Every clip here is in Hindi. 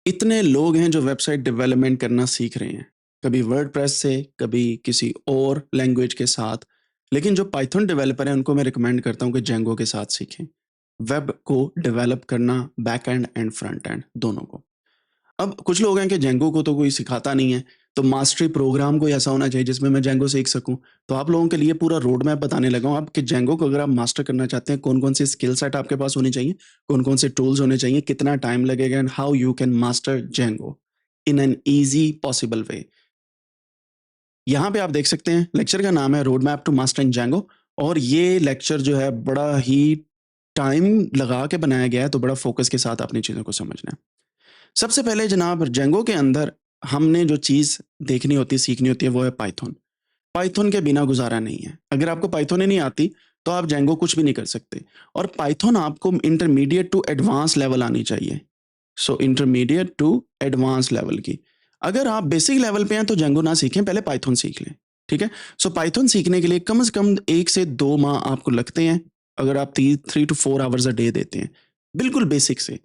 इतने लोग हैं जो वेबसाइट डेवलपमेंट करना सीख रहे हैं, कभी वर्डप्रेस से, कभी किसी और लैंग्वेज के साथ। लेकिन जो पाइथन डेवलपर हैं उनको मैं रिकमेंड करता हूँ कि जेंगो के साथ सीखें। वेब को डेवलप करना, back and and front end दोनों को। अब कुछ लोग हैं कि जेंगो को तो कोई सिखाता नहीं है, तो मास्टरी प्रोग्राम कोई ऐसा होना चाहिए जिसमें मैं जेंगो सीख सकूं। तो आप लोगों के लिए पूरा रोड मैप बताने लगा हूं, आप कि जेंगो को अगर आप मास्टर करना चाहते हैं, कौन कौन से स्किल सेट आपके पास होने चाहिए, कौन कौन से टूल्स होने चाहिए, कितना टाइम लगेगा, and how you can master Django in an easy possible way. यहाँ पे आप देख सकते हैं लेक्चर का नाम है road map to mastering Django. और ये लेक्चर जो है बड़ा ही टाइम लगा के बनाया गया है, तो बड़ा फोकस के साथ अपनी चीज़ों को समझना है। सबसे पहले जनाब जेंगो के अंदर हमने जो चीज़ देखनी होती है, सीखनी होती है, वो है पाइथन। पाइथन के बिना गुजारा नहीं है। अगर आपको पाइथन ही नहीं आती तो आप जेंगो कुछ भी नहीं कर सकते। और पाइथन आपको इंटरमीडिएट टू एडवांस लेवल आनी चाहिए। सो इंटरमीडिएट टू एडवांस लेवल की। अगर आप बेसिक लेवल पे हैं तो जेंगो ना सीखें, पहले पाइथन सीख लें। ठीक है। सो पाइथन सीखने के लिए कम से कम 1 से 2 माह आपको लगते हैं, अगर आप 3 to 4 आवर्स अ डे देते हैं, बिल्कुल बेसिक से।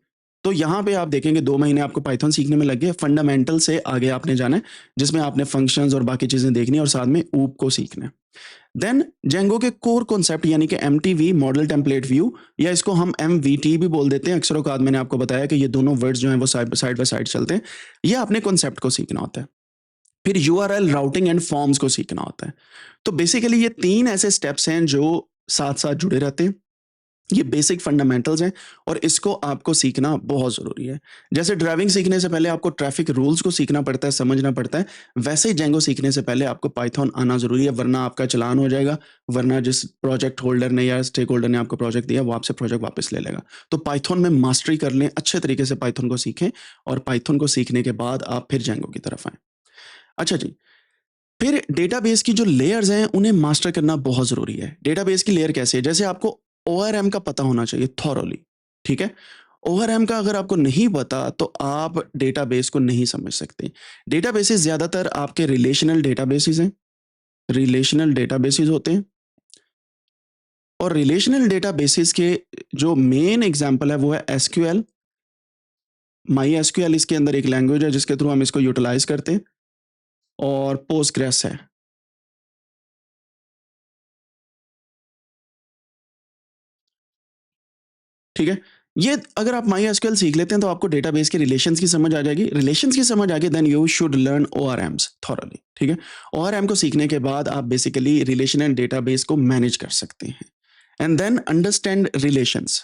तो यहाँ पे आप देखेंगे 2 महीने आपको पाइथन सीखने में लग गए। फंडामेंटल से आगे आपने जाना है, जिसमें आपने फंक्शंस और बाकी चीजें देखनी है और साथ में ऊप को सीखना है। देन जेंगो के कोर कॉन्सेप्ट यानी कि एमटीवी, मॉडल टेम्पलेट व्यू, या इसको हम एमवीटी भी बोल देते हैं। अक्सर औकात मैंने आपको बताया कि ये दोनों वर्ड्स जो हैं वो साइड बाय साइड चलते हैं। ये आपने कॉन्सेप्ट को सीखना होता है। फिर यूआरएल राउटिंग एंड फॉर्म्स को सीखना होता है। तो बेसिकली ये 3 ऐसे स्टेप्स हैं जो साथ साथ जुड़े रहते हैं। ये बेसिक फंडामेंटल्स हैं और इसको आपको सीखना बहुत ज़रूरी है। जैसे ड्राइविंग सीखने से पहले आपको ट्रैफिक रूल्स को सीखना पड़ता है, समझना पड़ता है, वैसे ही जेंगो सीखने से पहले आपको पाइथन आना ज़रूरी है, वरना आपका चालान हो जाएगा, वरना जिस प्रोजेक्ट होल्डर ने या स्टेक होल्डर ने आपको प्रोजेक्ट दिया, वो आपसे प्रोजेक्ट वापस ले लेगा। तो पाइथन में मास्टरी कर लें, अच्छे तरीके से पाइथन को सीखें और पाइथन को सीखने के बाद आप फिर जेंगो की तरफ आएँ। अच्छा जी, फिर डेटाबेस की जो लेयर्स हैं उन्हें मास्टर करना बहुत ज़रूरी है। डेटाबेस की लेयर कैसे है? जैसे आपको ओआरएम का पता होना चाहिए थॉरोली, ठीक है? ओआरएम का अगर आपको नहीं पता तो आप डेटाबेस को नहीं समझ सकते। डेटाबेसेस ज़्यादातर आपके रिलेशनल डेटाबेसेस हैं, रिलेशनल डेटाबेसेस होते हैं। और रिलेशनल डेटाबेसेस के जो मेन एग्ज़ाम्पल है वो है एसक्यूएल, माई एसक्यूएल इसके अंदर एक लैंग्वेज है जिसके थ्रू हम इसको यूटिलाइज़ करते हैं, और पोस्टग्रेस है। ठीक है। ये अगर आप माई एसक्यूएल सीख लेते हैं तो आपको डेटाबेस के रिलेशंस की समझ आ जाएगी। रिलेशंस की समझ आ गई, then you should learn ORMs thoroughly. ठीक है। ओआरएम को सीखने के बाद आप बेसिकली रिलेशनल डेटाबेस को मैनेज कर सकते हैं। And then understand relations.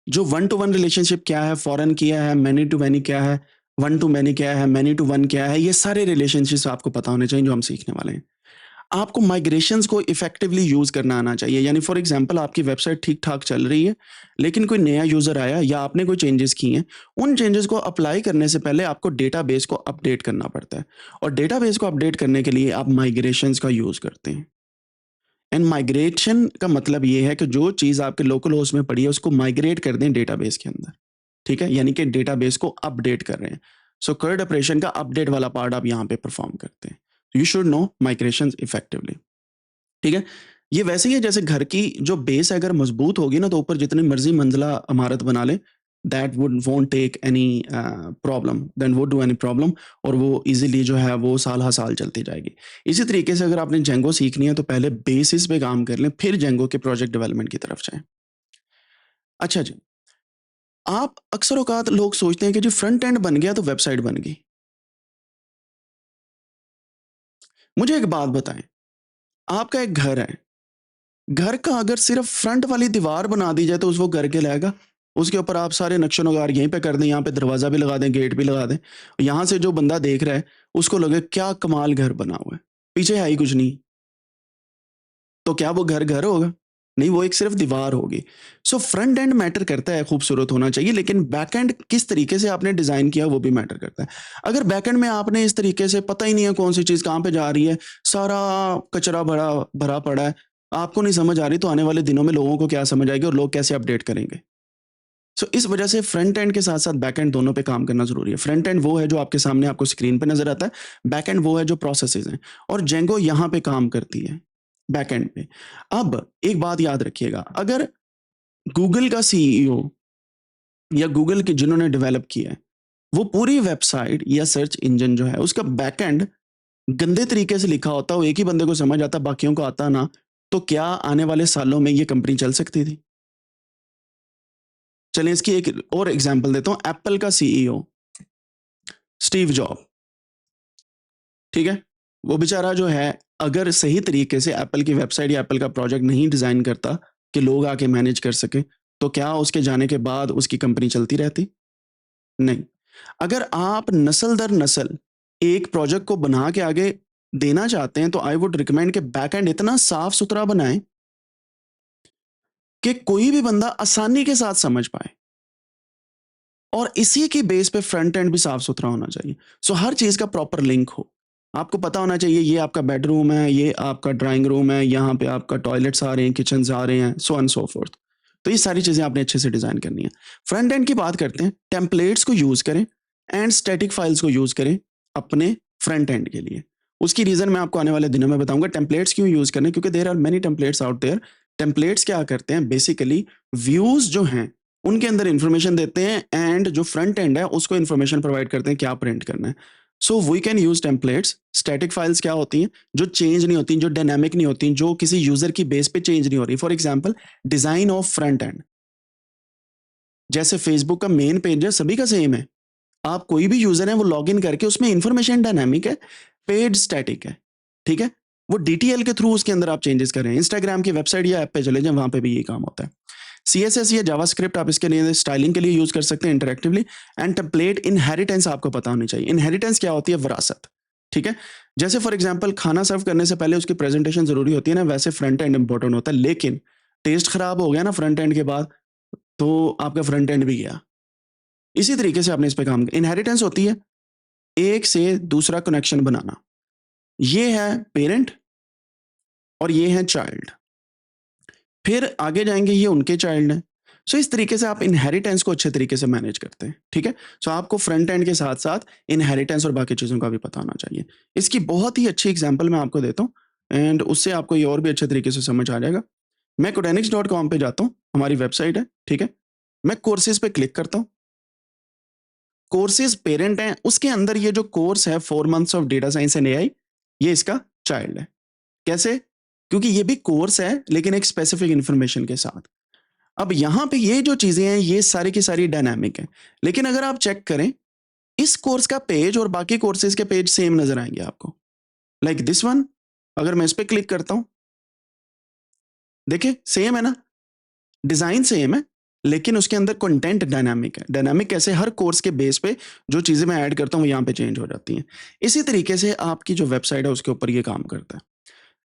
जो वन टू वन रिलेशनशिप क्या है, फॉरेन क्या है, मैनी टू मैनी क्या है, वन टू मैनी क्या है, मैनी टू वन क्या है, ये सारे रिलेशनशिप्स आपको पता होने चाहिए जो हम सीखने वाले हैं। आपको माइग्रेशंस को इफेक्टिवली यूज करना आना चाहिए। यानी फॉर एग्जांपल आपकी वेबसाइट ठीक ठाक चल रही है, लेकिन कोई नया यूजर आया या आपने कोई चेंजेस किए हैं, उन चेंजेस को अप्लाई करने से पहले आपको डेटाबेस को अपडेट करना पड़ता है। और डेटाबेस को अपडेट करने के लिए आप माइग्रेशंस का यूज करते हैं। एंड माइग्रेशन का मतलब ये है कि जो चीज़ आपके लोकल होस्ट में पड़ी है उसको माइग्रेट कर दें डेटाबेस के अंदर। ठीक है, यानी कि डेटाबेस को अपडेट कर रहे हैं। सो कर्ड ऑपरेशन का अपडेट वाला पार्ट आप यहाँ पे परफॉर्म करते हैं। You should know migration effectively. ठीक है। ये वैसे ही है जैसे घर की जो बेस अगर मजबूत होगी ना, तो ऊपर जितनी मर्जी मंजिला इमारत बना ले, that would won't take any problem, then would do any problem. और वो इजीली जो है वो साल हर साल चलती जाएगी। इसी तरीके से अगर आपने जेंगो सीखनी है तो पहले बेसिस पे काम कर लें, फिर जेंगो के प्रोजेक्ट डेवलपमेंट की तरफ जाएं। अच्छा जी, आप अक्सर औकात लोग सोचते हैं कि जी फ्रंट एंड बन गया तो वेबसाइट बन गई। मुझे एक बात बताएं, आपका एक घर है, घर का अगर सिर्फ फ्रंट वाली दीवार बना दी जाए तो उस वो घर के लायक? उसके ऊपर आप सारे नक्शो-नगार यहीं पे कर दें, यहाँ पे दरवाज़ा भी लगा दें, गेट भी लगा दें। यहाँ से जो बंदा देख रहा है, उसको लगे क्या कमाल घर बना हुआ है। पीछे है ही कुछ नहीं, तो क्या वो घर घर होगा? नहीं, वो एक सिर्फ दीवार होगी। सो फ्रंट एंड मैटर करता है, खूबसूरत होना चाहिए, लेकिन बैक एंड किस तरीके से आपने डिज़ाइन किया वो भी मैटर करता है। अगर बैक एंड में आपने इस तरीके से पता ही नहीं है कौन-सी चीज़ कहाँ पे जा रही है, सारा कचरा भरा भरा पड़ा है, आपको नहीं समझ आ रही, तो आने वाले दिनों में लोगों को क्या समझ आएगी और लोग कैसे अपडेट करेंगे? सो इस वजह से फ्रंट एंड के साथ-साथ बैक एंड दोनों पे काम करना ज़रूरी है। फ्रंट एंड वो है जो आपके सामने आपको स्क्रीन पे नज़र आता है, बैक एंड वो है जो प्रोसेसेज़ हैं, और जेंगो यहाँ पे काम करती है, बैक एंड पे। अब एक बात याद रखिएगा, अगर गूगल का सीईओ या गूगल के जिन्होंने डेवलप किया है, वो पूरी वेबसाइट या सर्च इंजन जो है उसका बैकएंड गंदे तरीके से लिखा होता, वो एक ही बंदे को समझ आता, बाकियों को आता ना, तो क्या आने वाले सालों में ये कंपनी चल सकती थी? चलिए इसकी एक और एग्जांपल देता हूँ। एप्पल का सीईओ स्टीव जॉब, ठीक है? वो बेचारा जो है, अगर सही तरीके से एप्पल की वेबसाइट या एप्पल का प्रोजेक्ट नहीं डिज़ाइन करता कि लोग आके मैनेज कर सकें, तो क्या उसके जाने के बाद उसकी कंपनी चलती रहती? नहीं। अगर आप नस्ल दर नस्ल एक प्रोजेक्ट को बना के आगे देना चाहते हैं, तो आई वुड रिकमेंड कि बैक एंड इतना साफ-सुथरा बनाएँ कि कोई भी बंदा आसानी के साथ समझ पाए। और इसी की बेस पे फ्रंट एंड भी साफ-सुथरा होना चाहिए। सो हर चीज़ का प्रॉपर लिंक हो। आपको पता होना चाहिए ये आपका बेडरूम है, ये आपका ड्राइंग रूम है, यहाँ पे आपका टॉयलेट्स आ रहे हैं, किचन्स आ रहे हैं, सो ऑन सो फोर्थ। तो ये सारी चीज़ें आपने अच्छे से डिज़ाइन करनी है। फ्रंट एंड की बात करते हैं, टेम्पलेट्स को यूज़ करें एंड स्टैटिक फाइल्स को यूज़ करें अपने फ्रंट एंड के लिए। उसकी रीज़न मैं आपको आने वाले दिनों में बताऊँगा। टेम्पलेट्स क्यों यूज़ करने? क्योंकि there are many templates out there. Templates क्या करते हैं बेसिकली, व्यूज़ जो हैं उनके अंदर इन्फॉर्मेशन देते हैं एंड जो फ्रंट एंड है उसको इन्फॉर्मेशन प्रोवाइड करते हैं क्या प्रिंट करना है। So we can use templates. Static files क्या होती हैं? जो चेंज नहीं होती, जो डायनामिक नहीं होती, जो किसी यूजर की बेस पे चेंज नहीं हो रही। For example, design of front end, जैसे फेसबुक का मेन पेज है सभी का सेम है, आप कोई भी यूजर है वो लॉग इन करके उसमें इंफॉर्मेशन डायनामिक है, पेज स्टैटिक है, ठीक है? वो डीटीएल के थ्रू उसके अंदर आप चेंजेस कर रहे हैं। इंस्टाग्राम की वेबसाइट या ऐप पे चले जाएं, वहां पे भी ये काम होता है। सीएसएस या जावास्क्रिप्ट आप इसके लिए स्टाइलिंग के लिए यूज कर सकते हैं इंटरेक्टिवली। एंड टेम्पलेट इनहेरिटेंस आपको पता होनी चाहिए। इनहेरिटेंस क्या होती है? विरासत, ठीक है? जैसे फॉर एग्जांपल खाना सर्व करने से पहले उसकी प्रेजेंटेशन जरूरी होती है ना, वैसे फ्रंट एंड इंपॉर्टेंट होता है। लेकिन टेस्ट खराब हो गया ना फ्रंट एंड के बाद, तो आपका फ्रंट एंड भी गया। इसी तरीके से आपने इस पे काम, इनहेरिटेंस होती है एक से दूसरा कनेक्शन बनाना। ये है पेरेंट और ये है चाइल्ड। फिर आगे जाएंगे, ये उनके चाइल्ड हैं। सो इस तरीके से आप इनहेरिटेंस को अच्छे तरीके से मैनेज करते हैं, ठीक है? सो आपको फ्रंट एंड के साथ साथ इनहेरिटेंस और बाकी चीज़ों का भी पता होना चाहिए। इसकी बहुत ही अच्छी एग्जांपल मैं आपको देता हूँ एंड उससे आपको ये और भी अच्छे तरीके से समझ आ जाएगा। मैं codanix.com पे जाता हूँ, हमारी वेबसाइट है, ठीक है? मैं कोर्सेज़ पे क्लिक करता हूँ। कोर्सेज़ पेरेंट हैं, उसके अंदर ये जो कोर्स है 4 months of data science and AI, ये इसका चाइल्ड है। कैसे? क्योंकि ये भी कोर्स है लेकिन एक स्पेसिफिक इन्फॉर्मेशन के साथ। अब यहाँ पे ये जो चीज़ें हैं, ये सारी की सारी डायनामिक हैं। लेकिन अगर आप चेक करें, इस कोर्स का पेज और बाकी कोर्सेज़ के पेज सेम नज़र आएँगे आपको। लाइक दिस वन, अगर मैं इस पे क्लिक करता हूँ, देखिए सेम है ना? डिज़ाइन सेम है, लेकिन उसके अंदर कंटेंट डायनामिक है। डायनामिक कैसे? हर कोर्स के बेस पे जो चीज़ें मैं ऐड करता हूँ, वो यहाँ पे चेंज हो जाती हैं। इसी तरीके से आपकी जो वेबसाइट है, उसके ऊपर ये काम करता है।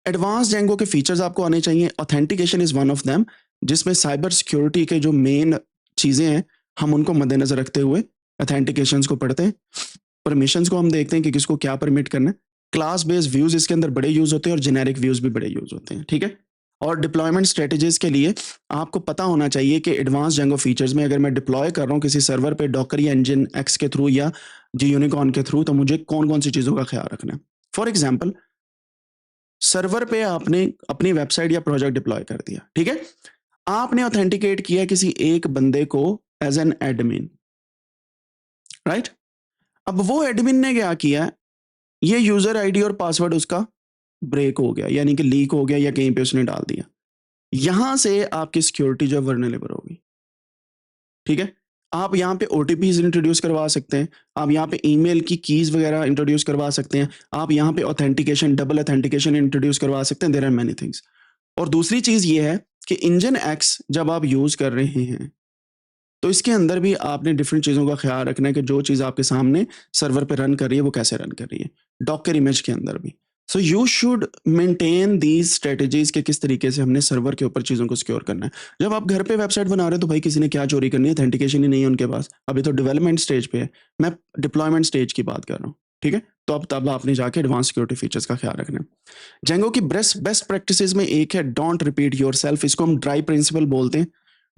एडवांस जेंगो के फीचर्स आपको आने चाहिए। Authentication is one of them, जिसमें साइबर सिक्योरिटी के जो मेन चीज़ें हैं, हम उनको मद्देनज़र रखते हुए ऑथेंटिकेशंस को पढ़ते हैं। परमिशंस को हम देखते हैं कि किसको क्या परमिट करना है। क्लास बेस्ड व्यूज़ इसके अंदर बड़े यूज़ होते हैं और जेनेरिक व्यूज़ भी बड़े यूज़ होते हैं, ठीक है? और डिप्लॉयमेंट स्ट्रेटजीज़ के लिए आपको पता होना चाहिए कि एडवांस जेंगो फीचर्स में अगर मैं डिप्लॉय कर रहा हूँ किसी सर्वर पे डॉकर या इंजन एक्स के थ्रू या यूनिकॉर्न के थ्रू, तो मुझे कौन-कौन सी चीज़ों का ख्याल रखना है। फॉर एग्जाम्पल, सर्वर पे आपने अपनी वेबसाइट या प्रोजेक्ट डिप्लॉय कर दिया, ठीक है? आपने ऑथेंटिकेट किया किसी एक बंदे को एज़ एन एडमिन, राइट? अब वो एडमिन ने क्या किया, ये यूज़र आईडी और पासवर्ड उसका ब्रेक हो गया, यानी कि लीक हो गया या कहीं पे उसने डाल दिया। यहाँ से आपकी सिक्योरिटी जो है वल्नरेबल होगी, ठीक है? आप यहाँ पे ओटीपीज़ इंट्रोड्यूस करवा सकते हैं, आप यहाँ पे ईमेल की कीज़ वगैरह इंट्रोड्यूस करवा सकते हैं, आप यहाँ पे ऑथेंटिकेशन, डबल ऑथेंटिकेशन इंट्रोड्यूस करवा सकते हैं, देयर आर मैनी थिंग्स। और दूसरी चीज़ ये है कि इंजन एक्स जब आप यूज़ कर रहे हैं, तो इसके अंदर भी आपने डिफरेंट चीज़ों का ख्याल रखना है कि जो चीज़ आपके सामने सर्वर पे रन कर रही है, वो कैसे रन कर रही है। डॉकर इमेज के अंदर भी। So you should maintain these strategies कि किस तरीके से हमने सर्वर के ऊपर चीज़ों को सिक्योर करना है। जब आप घर पे वेबसाइट बना रहे हो, तो भाई किसी ने क्या चोरी करनी है, ऑथेंटिकेशन ही नहीं है उनके पास। अभी तो डेवलपमेंट स्टेज पे है। मैं डिप्लॉयमेंट स्टेज की बात कर रहा हूँ, ठीक है? तो अब तब आपने जाके एडवांस सिक्योरिटी फीचर्स का ख्याल रखना है। जेंगो की बेस्ट प्रैक्टिसेस में एक है डोंट रिपीट योरसेल्फ। इसको हम ड्राई प्रिंसिपल बोलते हैं।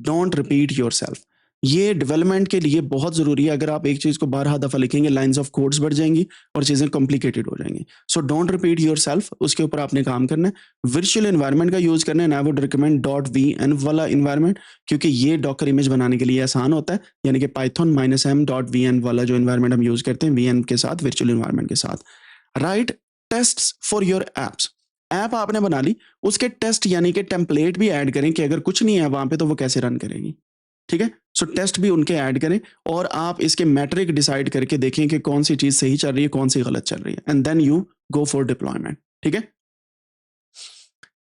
Don't repeat yourself. ये डेवलपमेंट के लिए बहुत ज़रूरी है। अगर आप एक चीज़ को 12 दफ़ा लिखेंगे, लाइन्स ऑफ कोड्स बढ़ जाएँगी और चीज़ें कॉम्प्लिकेटेड हो जाएँगी। सो डोंट रिपीट योरसेल्फ, उसके ऊपर आपने काम करना है। वर्चुअल एनवायरनमेंट का यूज़ करना है, and I would recommend .ven वाला एनवायरनमेंट, क्योंकि ये डॉकर इमेज बनाने के लिए आसान होता है, यानी कि पाइथन -m.ven वाला जो एनवायरनमेंट हम यूज़ करते हैं, ven के साथ, वर्चुअल एनवायरनमेंट के साथ। Right tests for your apps. App आपने बना ली, उसके टेस्ट यानी कि टेम्पलेट भी ऐड करें कि अगर कुछ नहीं है वहाँ पे तो वो कैसे रन करेगी। ठीक है? सो टेस्ट भी उनके ऐड करें और आप इसके मैट्रिक डिसाइड करके देखें कि कौन सी चीज़ सही चल रही है, कौन सी गलत चल रही है, and then you go for deployment. ठीक है?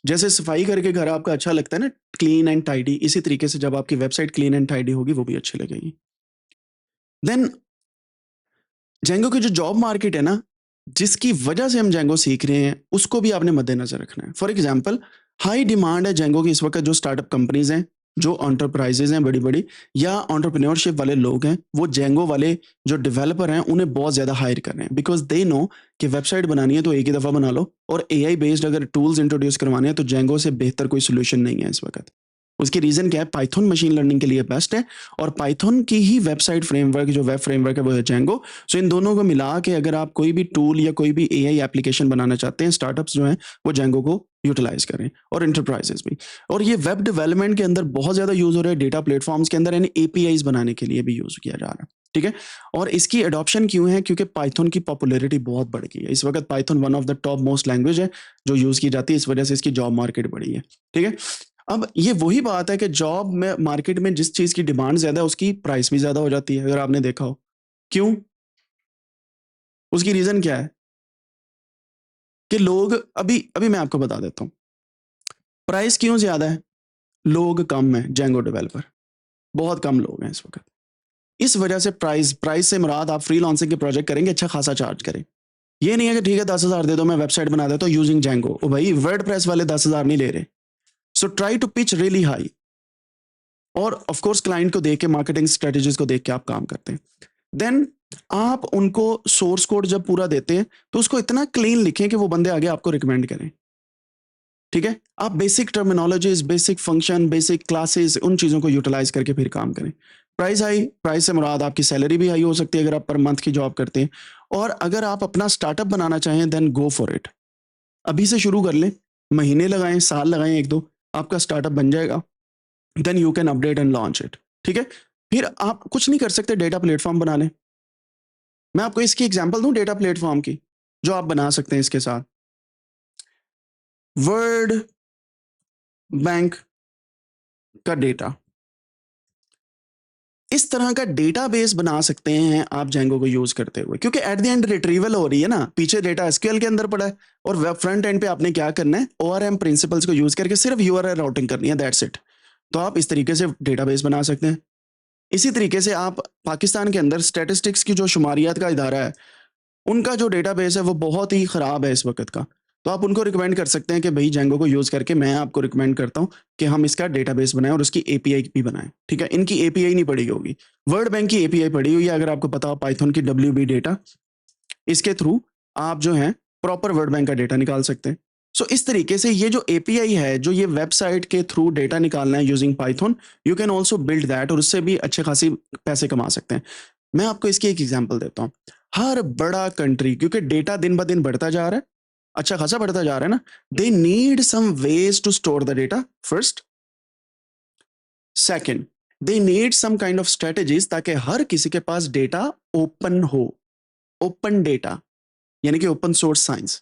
जैसे सफाई करके घर आपका अच्छा लगता है ना, क्लीन एंड टाइडी, इसी तरीके से जब आपकी वेबसाइट क्लीन एंड टाइडी होगी वो भी अच्छी लगेगी। देन जेंगो की जो जॉब मार्केट है ना, जिसकी वजह से हम जेंगो सीख रहे हैं, उसको भी आपने मद्देनजर रखना है। फॉर एग्जांपल, हाई डिमांड है जेंगो की इस वक्त, जो स्टार्टअप कंपनीज हैं, जो एंटरप्राइजेज हैं बड़ी-बड़ी, या एंटरप्रेन्योरशिप वाले लोग हैं, वो जेंगो वाले जो डेवलपर हैं उन्हें बहुत ज़्यादा हायर कर रहे हैं, बिकॉज़ दे नो कि वेबसाइट बनानी है तो एक ही दफ़ा बना लो, और एआई बेस्ड अगर टूल्स इंट्रोड्यूस करवाने हैं तो जेंगो से बेहतर कोई सॉल्यूशन नहीं है इस वक्त। उसकी रीज़न क्या है? पाइथन मशीन लर्निंग के लिए बेस्ट है, और पाइथन की ही वेबसाइट फ्रेमवर्क, जो वेब फ्रेमवर्क है वो है जेंगो। सो इन दोनों को मिला के अगर आप कोई भी टूल या कोई भी एआई एप्लीकेशन बनाना चाहते हैं, स्टार्टअप्स जो हैं वो जेंगो को यूटिलाइज करें, और एंटरप्राइजेस भी। और ये वेब डेवलपमेंट के अंदर बहुत ज़्यादा यूज़ हो रहा है, डेटा प्लेटफॉर्म्स के अंदर, यानी एपीआईज बनाने के लिए भी यूज़ किया जा रहा है। ठीक है? और इसकी अडॉप्शन क्यों है? क्योंकि पाइथन की पॉपुलैरिटी बहुत बढ़ गई है इस वक्त। Python one of the top most language है जो यूज़ की जाती है, इस वजह से इसकी जॉब मार्केट बढ़ी है। ठीक है? अब ये वही बात है कि जॉब में, मार्केट में जिस चीज़ की डिमांड ज़्यादा है उसकी प्राइस भी ज़्यादा हो जाती है, अगर आपने देखा हो। क्यों? उसकी रीज़न क्या है? कि लोग, अभी अभी मैं आपको बता देता हूँ। प्राइस क्यों ज़्यादा है? लोग कम हैं जेंगो डेवलपर, बहुत कम लोग हैं इस वक़्त। इस वजह से प्राइस प्राइस से मुराद आप फ्रीलांसिंग के प्रोजेक्ट करेंगे, अच्छा खासा चार्ज करें। ये नहीं है कि ठीक है 10,000 दे दो, मैं वेबसाइट बना देता हूँ यूजिंग जेंगो। ओ भाई, वर्डप्रेस वाले 10,000 नहीं ले रहे। So try to pitch really high, और ऑफ कोर्स क्लाइंट को देख के, मार्केटिंग स्ट्रेटजीज को देख के आप काम करते हैं। देन आप उनको सोर्स कोड जब पूरा देते हैं तो उसको इतना क्लीन लिखें कि वो बंदे आगे आपको रिकमेंड करें। ठीक है? आप basic terminologies, basic function, basic classes, उन चीज़ों को यूटिलाइज करके फिर काम करें। प्राइस हाई, प्राइस से मुराद आपकी सैलरी भी हाई हो सकती है अगर आप पर मंथ की जॉब करते हैं। और अगर आप अपना स्टार्टअप बनाना चाहें देन गो फॉर इट। अभी से शुरू कर लें, महीने लगाएं, साल लगाएं, एक दो, आपका स्टार्टअप बन जाएगा। Then you can update and launch it. ठीक है? फिर आप कुछ नहीं कर सकते, डेटा प्लेटफॉर्म बना लें। मैं आपको इसकी एग्जांपल दूं डेटा प्लेटफॉर्म की, जो आप बना सकते हैं इसके साथ। वर्ड बैंक का डेटा, इस तरह का डेटाबेस बना सकते हैं आप जेंगो को यूज करते हुए, क्योंकि एट द एंड रिट्रीवल हो रही है ना, पीछे डेटा एसक्यूएल के अंदर पड़ा है, और वेब फ्रंट एंड पे आपने क्या करना है, ओआरएम प्रिंसिपल्स को यूज करके सिर्फ यूआरएल राउटिंग करनी है, दैट्स इट। तो आप इस तरीके से डेटाबेस बना सकते हैं। इसी तरीके से आप पाकिस्तान के अंदर स्टैटिस्टिक्स की जो शुमारियात का इदारा है, उनका जो डेटाबेस है वो बहुत ही ख़राब है इस वक़्त का। तो आप उनको रिकमेंड कर सकते हैं कि भई जेंगो को यूज़ करके मैं आपको रिकमेंड करता हूँ कि हम इसका डेटाबेस बनाएँ और उसकी एपीआई भी बनाएँ। ठीक है? इनकी एपीआई नहीं पड़ी होगी। वर्ड बैंक की एपीआई पड़ी हुई है, अगर आपको पता हो, पाइथन की डब्ल्यूबी डेटा, इसके थ्रू आप जो है प्रॉपर वर्ड बैंक का डेटा निकाल सकते हैं। सो इस तरीके से ये जो एपीआई है, जो ये वेबसाइट के थ्रू डेटा निकालना है using Python, you can also build that, और उससे भी अच्छे खासी पैसे कमा सकते हैं। मैं आपको इसकी एक एग्जांपल देता हूँ। हर बड़ा कंट्री, क्योंकि डेटा दिन ब दिन बढ़ता जा रहा है, अच्छा खासा बढ़ता जा रहा है ना, they need some ways to store the data first. Second, they need some kind of strategies ताकि हर किसी के पास डेटा ओपन हो, ओपन डेटा, यानी कि ओपन सोर्स साइंस।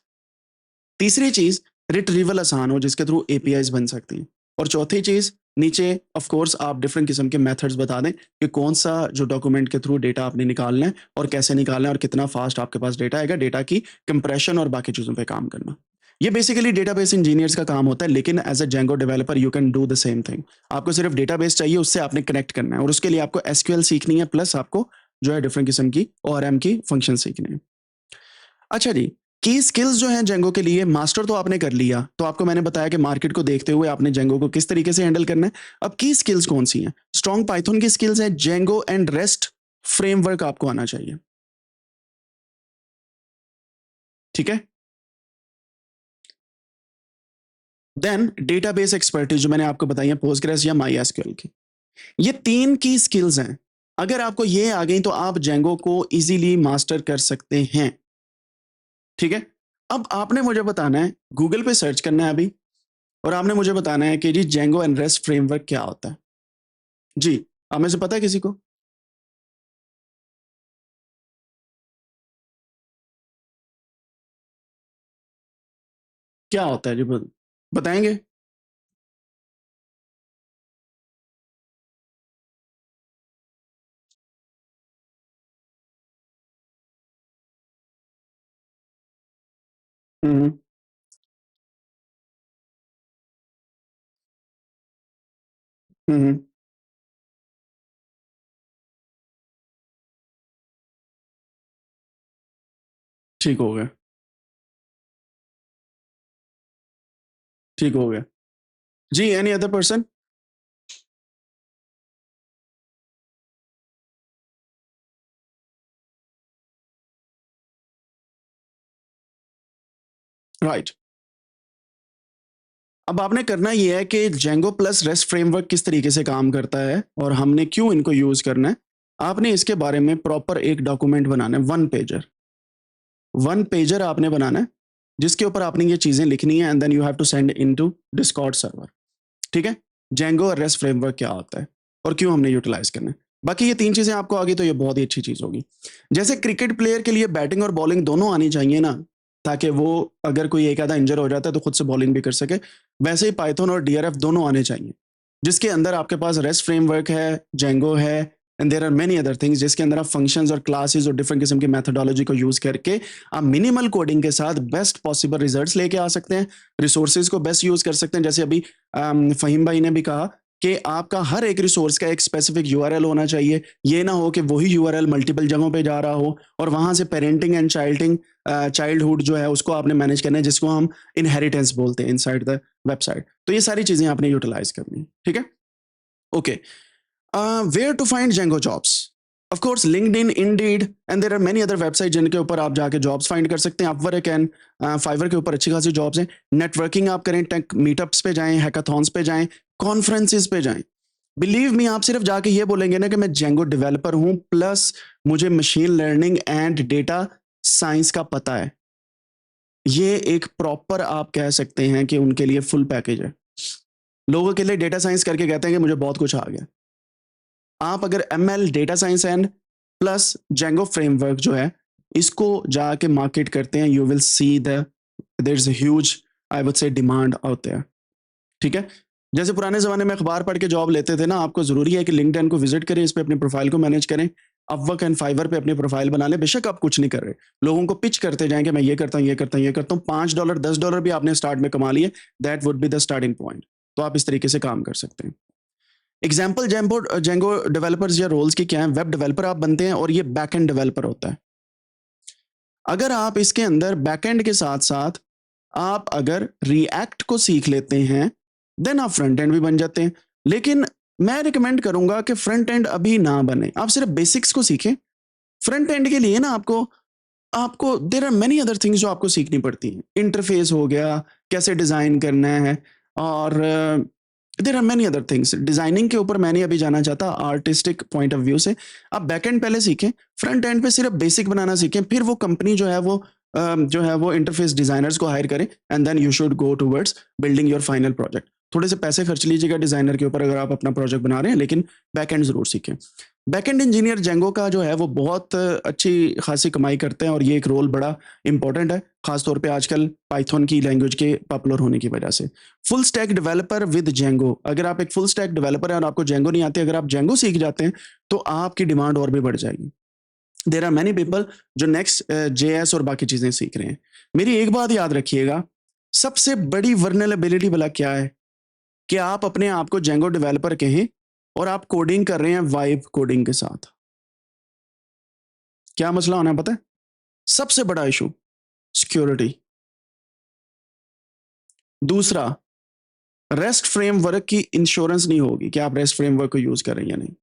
तीसरी चीज, रिट्रीवल आसान हो जिसके थ्रू एपीआईज बन सकती हैं। और चौथी चीज, नीचे ऑफ कोर्स आप डिफरेंट किस्म के मेथड्स बता दें कि कौन सा जो डॉक्यूमेंट के थ्रू डेटा आपने निकालना है और कैसे निकालना है और कितना फास्ट आपके पास डेटा आएगा, डेटा की कंप्रेशन और बाकी चीज़ों पे काम करना। ये बेसिकली डेटाबेस इंजीनियर्स का काम होता है, लेकिन as a Django developer you can do the same thing. आपको सिर्फ डेटाबेस चाहिए, उससे आपने कनेक्ट करना है, और उसके लिए आपको एसक्यूएल सीखनी है, प्लस आपको जो है डिफरेंट किस्म की ओआरएम की फंक्शन सीखनी है। अच्छा जी, की स्किल्स जो हैं जेंगो के लिए, मास्टर तो आपने कर लिया, तो आपको मैंने बताया कि मार्केट को देखते हुए आपने जेंगो को किस तरीके से हैंडल करना है। अब की स्किल्स कौन सी हैं? स्ट्रॉन्ग पाइथन की स्किल्स है, जेंगो एंड रेस्ट फ्रेमवर्क आपको आना चाहिए। ठीक है? देन डेटाबेस एक्सपर्टीज जो मैंने आपको बताई है, पोस्टग्रेस या माई एसक्यूएल की। ये 3 की स्किल्स हैं। अगर आपको ये आ गई तो आप जेंगो को ईज़िली मास्टर कर सकते हैं, ठीक है? अब आपने मुझे बताना है, गूगल पे सर्च करना है अभी और आपने मुझे बताना है कि जी जेंगो एंड रेस्ट फ्रेमवर्क क्या होता है? जी, आप में से पता है किसी को? क्या होता है? जी बताएँगे? हुँ, हुँ। हुँ, हुँ। ठीक हो गया, ठीक हो गया। जी, एनी अदर पर्सन? राइट। अब आपने करना ये है कि जेंगो प्लस रेस्ट फ्रेमवर्क किस तरीके से काम करता है और हमने क्यों इनको यूज़ करना है। आपने इसके बारे में प्रॉपर एक डॉक्यूमेंट बनाना है, 1 पेजर। 1 पेजर आपने बनाना है, जिसके ऊपर आपने ये चीज़ें लिखनी है and then you have to send into Discord server. ठीक है? जेंगो और रेस्ट फ्रेमवर्क क्या होता है और क्यों हमने यूटिलाइज़ करना है। बाकी ये 3 चीज़ें आपको आ गई तो ये बहुत ही अच्छी चीज़ होगी। जैसे क्रिकेट प्लेयर के लिए बैटिंग और बॉलिंग दोनों आनी चाहिए ना, ताकि वो अगर कोई एक आधा इंजर हो जाता है तो खुद से बॉलिंग भी कर सके। वैसे ही पाइथन और डीआरएफ दोनों आने चाहिए। जिसके अंदर आपके पास रेस्ट फ्रेमवर्क है, जेंगो है and there are many other things जिसके अंदर आप फंक्शंस और क्लासेस और डिफरेंट किस्म की मेथोडोलॉजी को यूज़ करके आप मिनिमल कोडिंग के साथ बेस्ट पॉसिबल रिजल्ट्स लेके आ सकते हैं। रिसोर्सेज़ को बेस्ट यूज़ कर सकते हैं। जैसे अभी फ़हीम भाई ने भी कहा कि आपका हर एक रिसोर्स का एक स्पेसिफिक यूआरएल होना चाहिए। ये ना हो कि वही यूआरएल मल्टीपल जगहों पे जा रहा हो और वहाँ से पेरेंटिंग एंड चाइल्डहुड जो है उसको आपने मैनेज करना है जिसको हम इनहेरिटेंस बोलते हैं इनसाइड द वेबसाइट। तो ये सारी चीज़ें आपने यूटिलाइज़ करनी है, ठीक है? Okay. Where to find Django jobs? Of course LinkedIn, Indeed and there are many other website जिनके ऊपर आप जाके जॉब्स फाइंड कर सकते हैं। अपवर्क एंड फाइवर के ऊपर अच्छी खासी जॉब्स हैं। नेटवर्किंग आप करें, टेक मीटअप्स पे जाएँ, हैकाथॉन्स पे जाएँ, कॉन्फ्रेंसेस पे जाएँ। बिलीव मी आप सिर्फ जाके ये बोलेंगे ना कि मैं जेंगो डेवलपर हूँ प्लस मुझे machine learning and data science का पता है। ये एक प्रॉपर आप कह सकते हैं कि उनके लिए फुल पैकेज है। लोगों के लिए डेटा साइंस करके कहते हैं कि मुझे बहुत कुछ आ गया। आप अगर ML data science and plus Django framework जो है इसको जाके मार्केट करते हैं you will see the there is a huge I would say demand out there. ठीक है? जैसे पुराने ज़माने में अखबार पढ़ के जॉब लेते थे ना, आपको ज़रूरी है कि लिंक्डइन को विज़िट करें, इस पे अपनी प्रोफ़ाइल को मैनेज करें। अपवर्क एंड फाइवर पे अपनी प्रोफ़ाइल बना लें, बेशक आप कुछ नहीं कर रहे। लोगों को पिच करते जाएँ कि मैं ये करता हूँ, ये करता हूँ, ये करता हूँ। $5 $10 भी आपने स्टार्ट में कमा लिए, that would be the starting point. तो आप इस तरीके से काम कर सकते हैं। एग्ज़ाम्पल जेंगो डेवलपर्स या रोल्स की क्या है, वेब डेवलपर आप बनते हैं और ये बैकएंड डेवलपर होता है। अगर आप इसके अंदर बैकएंड के साथ-साथ आप अगर रिएक्ट को सीख लेते हैं, देन आप फ्रंट एंड भी बन जाते हैं। लेकिन मैं रिकमेंड करूँगा कि फ्रंट एंड अभी ना बने, आप सिर्फ़ बेसिक्स को सीखें। फ्रंट एंड के लिए ना आपको आपको there are many other things जो आपको सीखनी पड़ती हैं। इंटरफ़ेस हो गया, कैसे डिज़ाइन करना है और there are many other things. Designing के ऊपर मैं नहीं अभी जाना चाहता आर्टिस्टिक पॉइंट ऑफ व्यू से। आप बैकएंड पहले सीखें, फ्रंट एंड पे सिर्फ़ बेसिक बनाना सीखें, फिर वो कंपनी जो है वो इंटरफ़ेस डिज़ाइनर्स को हायर करे and then you should go towards building your final project. थोड़े से पैसे खर्च लीजिएगा डिज़ाइनर के ऊपर अगर आप अपना प्रोजेक्ट बना रहे हैं, लेकिन बैकएंड ज़रूर सीखें। बैकएंड इंजीनियर जेंगो का जो है वो बहुत अच्छी खासी कमाई करते हैं और ये एक रोल बड़ा इंपॉर्टेंट है, खास तौर पे आजकल पाइथन की लैंग्वेज के पॉपुलर होने की वजह से। Full stack developer with Django, अगर आप एक फुल स्टैक डेवलपर हैं और आपको जेंगो नहीं आती, अगर आप जेंगो सीख जाते हैं, तो आपकी डिमांड और भी बढ़ जाएगी। देयर आर मेनी पीपल जो नेक्स्ट जेएस और बाकी चीज़ें सीख रहे हैं। मेरी एक बात याद रखिएगा, सबसे बड़ी वल्नरेबिलिटी भला क्या है? कि आप अपने आप को जेंगो डेवलपर कहें और आप कोडिंग कर रहे हैं वाइब कोडिंग के साथ। क्या मसला होना है पता है? सबसे बड़ा इशू सिक्योरिटी। दूसरा, रेस्ट फ्रेमवर्क की इंश्योरेंस नहीं होगी कि आप रेस्ट फ्रेमवर्क को यूज़ कर रहे हैं या नहीं।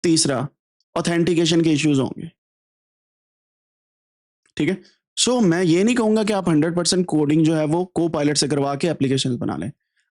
तीसरा, ऑथेंटिकेशन के इश्यूज़ होंगे, ठीक है? सो मैं ये नहीं कहूँगा कि आप 100% कोडिंग जो है वो को-पायलट से करवा के एप्लीकेशंस बना लें।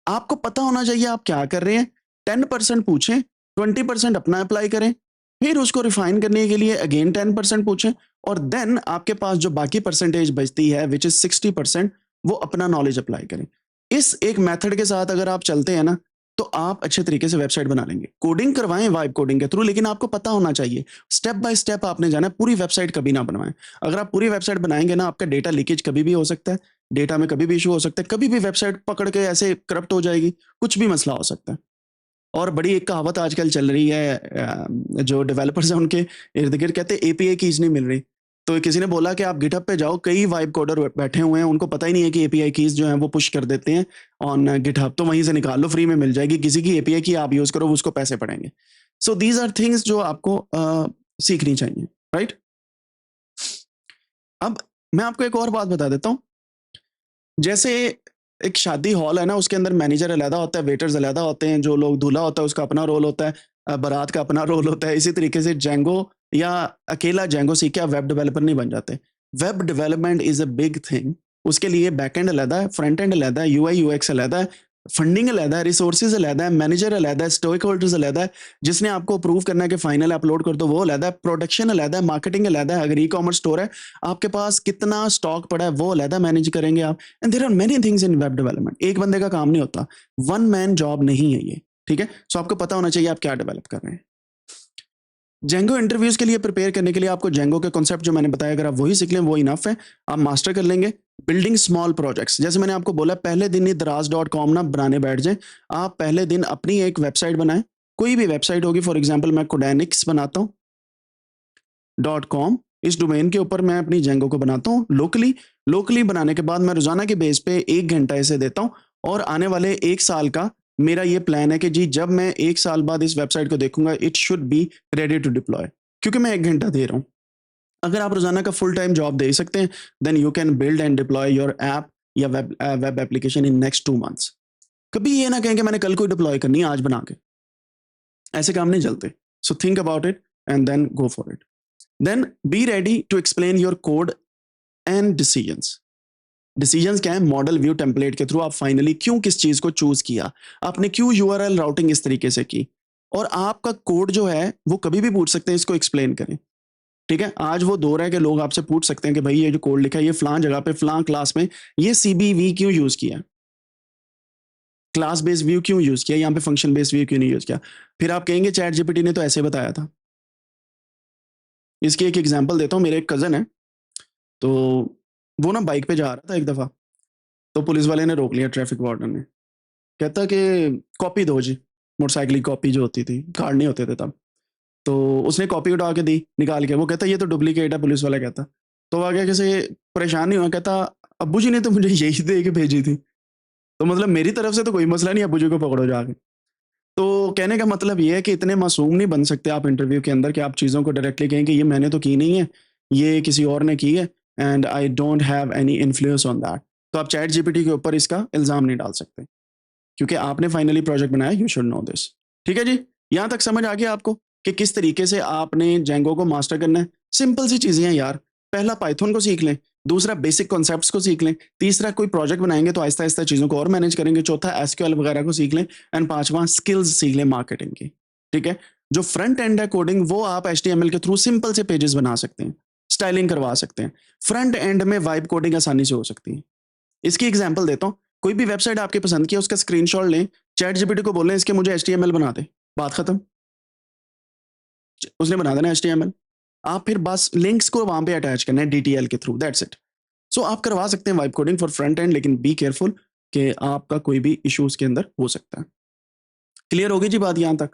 आपको पता होना चाहिए आप क्या कर रहे हैं, 10% पूछें, 20% अपना अप्लाई करें, फिर उसको रिफाइन करने के लिए अगेन 10% पूछें, और देन आपके पास जो बाकी परसेंटेज बचती है विच इज 60%, वो अपना नॉलेज अप्लाई करें। इस एक मेथड के साथ अगर आप चलते हैं ना, तो आप अच्छे तरीके से वेबसाइट बना लेंगे। कोडिंग करवाएं वाइब कोडिंग के थ्रू, लेकिन आपको पता होना चाहिए, स्टेप बाय स्टेप आपने जाना है, पूरी वेबसाइट कभी ना बनवाएं। अगर आप पूरी वेबसाइट बनाएंगे ना, आपका डेटा लीकेज कभी भी हो सकता है, डेटा में कभी भी इशू हो सकता है, कभी भी वेबसाइट पकड़ के ऐसे करप्ट हो जाएगी, कुछ भी मसला हो सकता है। और बड़ी एक कहावत आजकल चल रही है, जो डेवलपर्स हैं उनके इर्द गिर्द, कहते हैं एपीआई कीज नहीं मिल रही। तो किसी ने बोला कि आप गिटहब पे जाओ, कई वाइब कोडर बैठे हुए हैं, उनको पता ही नहीं है कि एपीआई कीज जो है वो पुश कर देते हैं ऑन गिटहब, तो वहीं से निकाल लो, फ्री में मिल जाएगी। किसी की एपीआई की आप यूज करो, उसको पैसे पड़ेंगे। सो दीज आर थिंग्स जो आपको सीखनी चाहिए, राइट। अब मैं आपको एक और बात बता देता हूँ। जैसे एक शादी हॉल है ना, उसके अंदर मैनेजर अलहदा होता है, वेटर्स अलहदा होते हैं, जो लोग दूल्हा होता है उसका अपना रोल होता है, बारात का अपना रोल होता है। इसी तरीके से जेंगो या अकेला जेंगो सीख के आप वेब डेवलपर नहीं बन जाते। Web development is a big thing. उसके लिए बैक एंड अलहदा है, फ्रंट एंड अलहदा है, यूआई यूएक्स अलहदा है, फंडिंग अलहदा है, रिसोर्सेज अलहदा है, मैनेजर अलहदा है, स्टोक होल्डर्स अलहदा है, जिसने आपको अप्रूव करना है कि फाइनल अपलोड कर दो वो अलहदा है, प्रोडक्शन अलहदा है, मार्केटिंग अलहदा है। अगर ई कॉमर्स स्टोर है, आपके पास कितना स्टॉक पड़ा है वो अलहदा मैनेज करेंगे आप। And there are many things in web development. एक बंदे का काम नहीं होता, वन मैन जॉब नहीं है ये, ठीक है। सो आपको पता होना चाहिए आप क्या डेवलप कर रहे हैं। जेंगो इंटरव्यूज के लिए प्रिपेयर करने के लिए आपको जेंगो के कॉन्सेप्ट जो मैंने बताया, अगर आप वही सीख लें वो इनफ है, आप मास्टर कर लेंगे। बिल्डिंग स्मॉल प्रोजेक्ट्स, जैसे मैंने आपको बोला, पहले दिन ही दराज.com ना बनाने बैठ जाए। आप पहले दिन अपनी एक वेबसाइट बनाएं, कोई भी वेबसाइट होगी। फॉर एग्जाम्पल मैं कोडेनिक्स बनाता हूँ .com, इस डोमेन के ऊपर मैं अपनी जेंगो को बनाता हूँ लोकली बनाने के बाद मैं रोजाना के बेस पे 1 घंटा इसे देता हूँ, और आने वाले 1 साल का मेरा ये प्लान है कि जी जब मैं 1 साल बाद इस वेबसाइट को देखूंगा, it should be ready to deploy, क्योंकि मैं 1 घंटा दे रहा हूँ। अगर आप रोजाना का फुल टाइम जॉब दे सकते हैं, then you can build and deploy your app या web application in next 2 months. कभी ये ना कहें कि मैंने कल को डिप्लॉय करनी है आज बना के, ऐसे काम नहीं चलते। So think about it and then go for it. Then be ready to explain your code and decisions. Decisions क्या है? मॉडल व्यू टेम्पलेट के थ्रू आप फाइनली क्यों किस चीज को चूज किया, आपने क्यों यूआरएल राउटिंग इस तरीके से की, और आपका कोड जो है वो कभी भी पूछ सकते हैं, इसको एक्सप्लेन करें, ठीक है। आज वो दौर है कि लोग आपसे पूछ सकते हैं कि भाई ये जो कोड लिखा है, ये फलां जगह पे फलां क्लास में ये सीबीवी क्यों यूज किया, क्लास बेस्ड व्यू क्यों यूज किया, यहाँ पे फंक्शन बेस्ड व्यू क्यों नहीं यूज किया। फिर आप कहेंगे चैट जीपीटी ने तो ऐसे बताया था। इसकी एक एग्जांपल देता हूँ। मेरे एक कजन है, तो वो ना बाइक पे जा रहा था एक दफा, तो पुलिस वाले ने रोक लिया, ट्रैफिक वार्डन ने। कहता कि कॉपी दो जी, मोटरसाइकिल की कॉपी जो होती थी, कार्ड नहीं होते थे तब। तो उसने कॉपी उठा के दी निकाल के, वो कहता ये तो डुप्लीकेट है, पुलिस वाला कहता। तो आगे कैसे परेशान नहीं हुआ, कहता अब्बू जी ने तो मुझे यही दे के भेजी थी, तो मतलब मेरी तरफ से तो कोई मसला नहीं, अब्बू जी को पकड़ो जाके। तो कहने का मतलब ये है कि इतने मासूम नहीं बन सकते आप इंटरव्यू के अंदर कि आप चीज़ों को डायरेक्टली कहें कि ये मैंने तो की नहीं है, ये किसी और ने की है, and I don't have any influence on that. तो आप चैट जीपीटी के ऊपर इसका इल्ज़ाम नहीं डाल सकते, क्योंकि आपने फाइनली प्रोजेक्ट बनाया, यू शुड नो दिस। ठीक है जी, यहाँ तक समझ आ गया आपको कि किस तरीके से आपने जेंगो को मास्टर करना है। सिंपल सी चीज़ें हैं यार। पहला पाइथन को सीख लें, दूसरा बेसिक कॉन्सेप्ट्स को सीख लें, तीसरा कोई प्रोजेक्ट बनाएंगे तो आहिस्ता आहिस्ता चीज़ों को और मैनेज करेंगे, चौथा एसक्यूएल वगैरह को सीख लें, एंड पांचवा स्किल्स सीख लें मार्केटिंग की। ठीक है, जो फ्रंट एंड है कोडिंग, वो आप HTML के थ्रू सिंपल से पेजेस बना सकते हैं, स्टाइलिंग करवा सकते हैं। फ्रंट एंड में वाइब कोडिंग आसानी से हो सकती है। इसकी एग्जांपल देता हूँ। कोई भी वेबसाइट आपकी पसंद की है, उसका स्क्रीनशॉट लें, चैट जीपीटी को बोलें इसके मुझे HTML बना दे, बात खत्म, उसने बना देना HTML। आप फिर बस लिंक्स को वहां पे अटैच करना है DTL के थ्रू, दैट्स इट। सो आप करवा सकते हैं vibe coding for front end, लेकिन बी केयरफुल कि आपका कोई भी इशू उसके अंदर हो सकता है। क्लियर होगी जी बात यहाँ तक?